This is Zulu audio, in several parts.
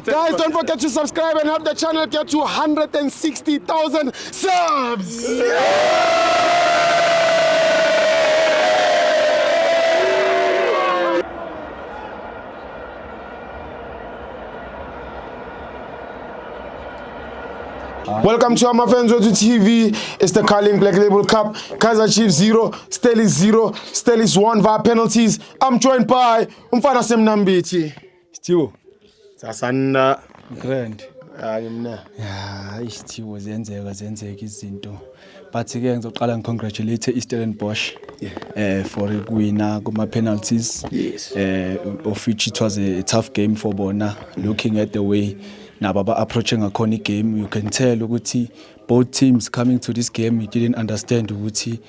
Guys, don't forget to subscribe and help the channel get to 160,000 subs. Welcome to my friends on TV. It's the Carling Black Label Cup. Kaizer Chiefs 0, Stellis 1 via penalties. I'm joined by Umfana Semnambiti. Still Sasanda. grand. Ayimna. Yeah, isithiwo zenzeka izinto. But ke ngizoqala ngicongratulate Stellenbosch for ukuwina kuma penalties. Yes. Of which it was a tough game for bona. Looking at the way nababa approaching a corny game, you can tell ukuthi both teams coming to this game, you didn't understand ukuthi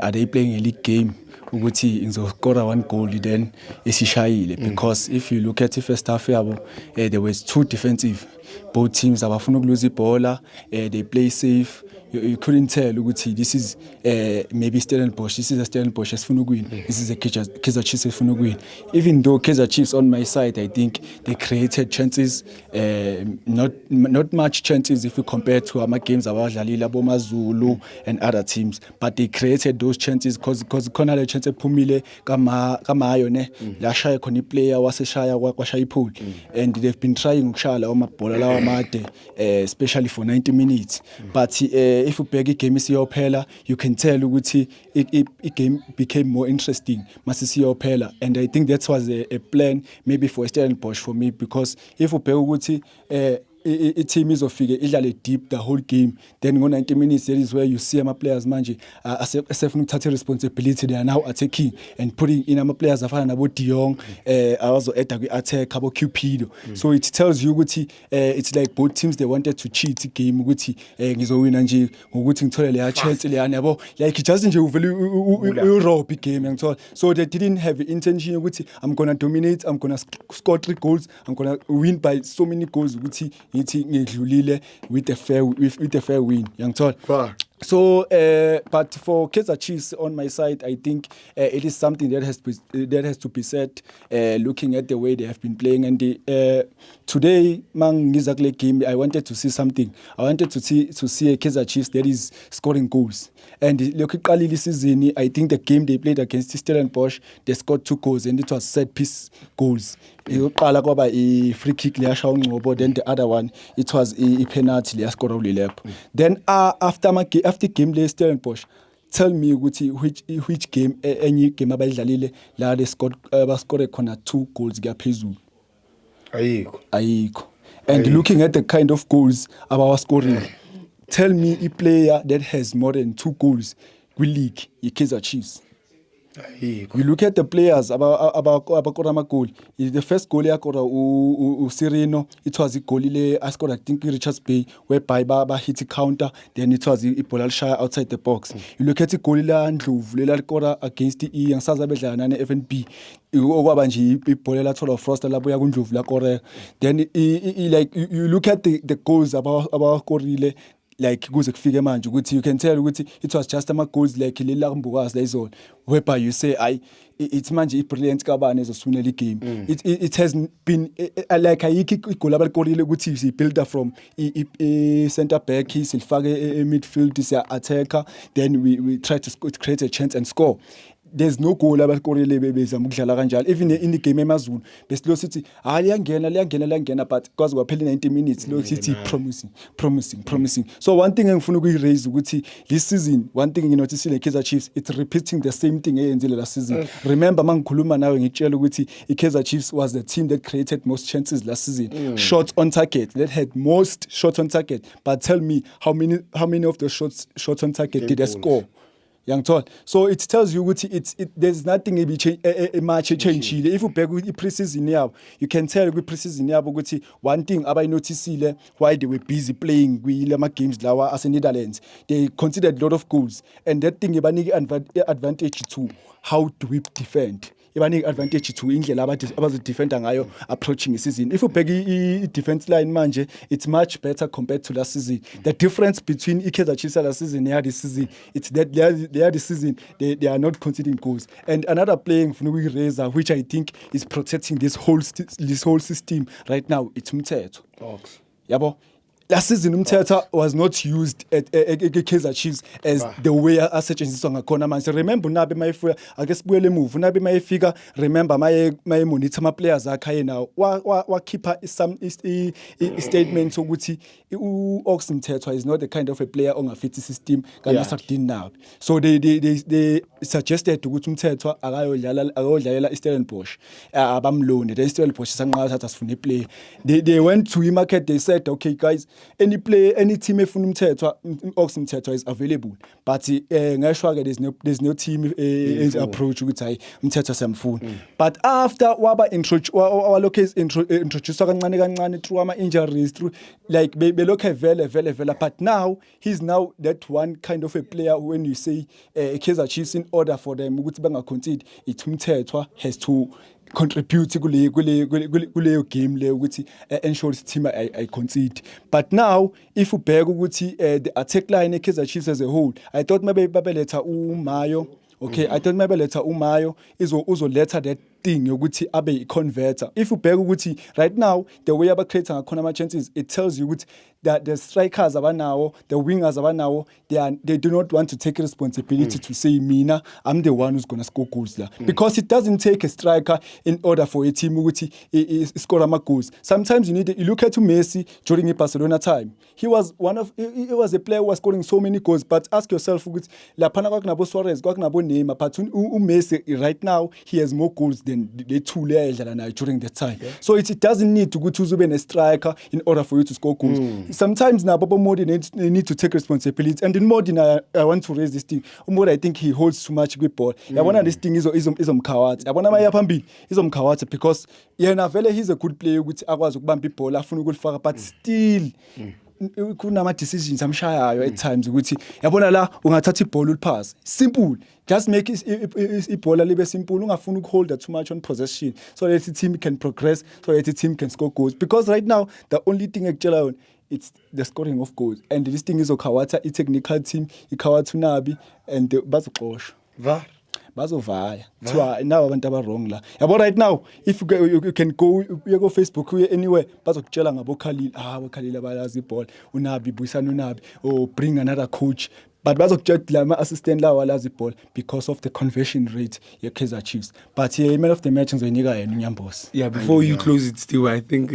are they playing a league game ukuthi ngizoscore one goal then isishayile, because if you look at the first half yabo there was too defensive. Both teams abafuna ukulose ibhola, they play safe. You couldn't tell ukuthi this is maybe Stellenbosch, this is a Stellenbosch esifuna ukuwina, this is a Kaizer Chiefs esifuna ukuwina. Even though Kaizer Chiefs on my side, I think they created chances, not much chances if you compare to ama games abadlalile abomaZulu and other teams, but they created those chances because khona le chance ephumile kamayo ne la shaya khona iplayer waseshaya kwashaya ipool, and they've been trying ukushala amabhola lawa amade especially for 90 minutes, but if you beg game isiyophela, you can tell ukuthi it game became more interesting masisiyophela, and I think that was a plan maybe for Stellenbosch for me, because if you beg ukuthi team izofike idlale deep the whole game, then go 90 minutes that is where you see ama players manje asefuna ukuthatha responsibility, they are now attacking and putting in ama players afana nabo De Jong also add kwi attack abo Cupido. So it tells you ukuthi it's like both teams they wanted to cheat the game ukuthi ngizowina nje ngokuthi ngithole le chance le yabo, like just nje uvele urope game ngithola. So they didn't have the intention ukuthi I'm going to dominate, I'm going to score 3 goals, I'm going to win by so many goals ukuthi ngidlulile with a fair win yangithola. So but for Kaizer Chiefs on my side, I think it is something that has to be said, looking at the way they have been playing, and today mangiza kule game I wanted to see something. I wanted to see a Kaizer Chiefs that is scoring goals, and look iqalile season, I think the game they played against Stellenbosch, they scored 2 goals and it was set piece goals. Iqala kwaba I free kick liyasha uNgcobo, then the other one it was I penalty liyascore uLilepo. Then after game le Stellenbosch, tell me ukuthi which game any game abayidlalile la they scored bascore khona 2 goals kuyaphezulu. Ayikho. And looking at the kind of goals abawa scoring, tell me a player that has more than 2 goals kwi league Kaizer Chiefs. You look at the players abakora ama goal. The first goal yakora uSirino, it was a goal ile I scored I think Richards Bay whereby ba hit counter, then it was ibhola lishaya outside the box. You look at the goal la Ndlovu lela likora against ngisaza bedlala nane FNB, okwaba nje ibhola la thola Frost labuya kuNdlovu la kore. Then like you look at the goals abakorile, like kuze kufike manje ukuthi you can tell ukuthi it was just ama goals like leli Mbukazi la whereby you say it's manje ibrilliant kabani ezoswinela igame. It has been like ayikho igoli abalikorile ukuthi si builder from center back silifake midfield siya attacker, then we try to create a chance and score. There's no goal abalikorile bezama ukudlala kanjalo. Even in the game eMaZulu besilo sithi liyangena, but because kwaphela 90 minutes lo sithi promising. So one thing engifuna ukuyiraise ukuthi this season, one thing nginoticile Kaizer Chiefs, it's repeating the same thing eyenzile last season. Remember mangikhuluma nawe ngitshela ukuthi Kaizer Chiefs was the team that created most chances last season. Shots on target, that had most shots on target. But tell me how many of the shots on target did they score? So it tells you there's nothing much change. If you back with pre-season yabo, you can tell with pre-season yabo ukuthi one thing abayi noticile why they were busy playing with lama games lawa as Netherlands. They considered a lot of goals, and that thing ibanike advantage to how do we defend. ibanika advantage to indlela abazidefenda ngayo approaching season. If you beg i-defense line manje, it's much better compared to last season. The difference between Kaizer Chiefs last season and this season, it's that they are this season they are not conceding goals. And another playing Funui Reza, which I think is protecting this whole system right now, it's Mteto. Yabo. Last season Umthetho was not used at Kaizer Chiefs as the way asetshenziswa ngakhona manje. Remember nabe mayifika ake sibuyele move nabe mayifika, remember maye monitor ama players akhe yena wakhipha some statements ukuthi uOx Mthethwa is not the kind of a player ongafit system kaNasruddin Nabi. So they suggested ukuthi Mthethwa akayodlalela iStellenbosch abamlone. The Stellenbosch sanqala thatha sifuna iplay. They went to market, they said okay guys, any team efuna Mthethwa, Ox Mthethwa is available, but ngisho ke there's no team approach ukuthi hayi Mthethwa siyamfuna. But after waba introduce kancane through ama injuries, through like belokhe vele, but now he's now that one kind of a player. When you say Kaizer Chiefs, in order for them ukuthi bangaconcede, it's Mthethwa has to contribute kuleyo game leyo ukuthi ensure team I concede. But now if you bheka ukuthi the attack line Kaizer Chiefs as a whole, I thought maybe babeletha uMayo. Okay, I thought maybe letha uMayo uzoletha that thing yokuthi abe converter. If you bheka ukuthi right now the way aba creating ngakhona ama chances, it tells you ukuthi that the strikers abanawo, the wingers abanawo, they do not want to take responsibility to say mina I'm the one who's going to score goals there, because it doesn't take a striker in order for a team ukuthi score ama goals. Sometimes you look at Messi during the Barcelona time. He was a player who was scoring so many goals, but ask yourself ukuthi laphana kwakunabo Suarez, kwakunabo Neymar, but Messi right now he has more goals than the two layers during that time. So it doesn't need to go to a striker in order for you to score goals. Sometimes now Bobo Modi need to take responsibility, and in Modi I want to raise this thing. Modi, I think he holds too much good ball. I want this thing is Mkhawati. I want my yapambi is Mkhawati because he's a good player with akwazi ukubamba ibhola afuna ukulifaka, but still kunama decisions amshayayo at times ukuthi yabona la ungathatha ibhola ulipass simple, just make ibhola libe simple, ungafuna ukuholda too much on possession so that the team can progress, so that the team can score goals, because right now the only thing ekutshela yona it's the scoring of goals, and this thing is Okawata, a technical team, iKhawatha Nabi, and bazoxoshwa bazovaya kuthiwa now abantu abarong la yabo. Right now if you can go Facebook anywhere bazokutshela ngabo Khalil Khalil abayazi ibhola, uNabi Buyisana uNabi, or bring another coach, but bazokutshela lama assistant lawa alazi ibhola because of the conversion rate ye Kaizer Chiefs. But man of the match ngizoyinika yena uNyambosi. Yeah, before you close it still, I think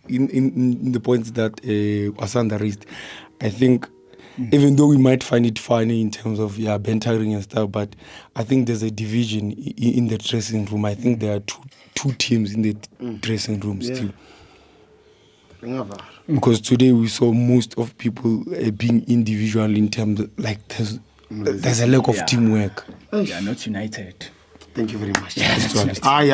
in the points that Asanda raised, I think even though we might find it funny in terms of bantering and stuff, but I think there's a division in the dressing room. I think there are two teams in the dressing room still. Because today we saw most of people being individual in terms of, like there's a lack of teamwork. They are not united. Thank you very much. Yes. Aye,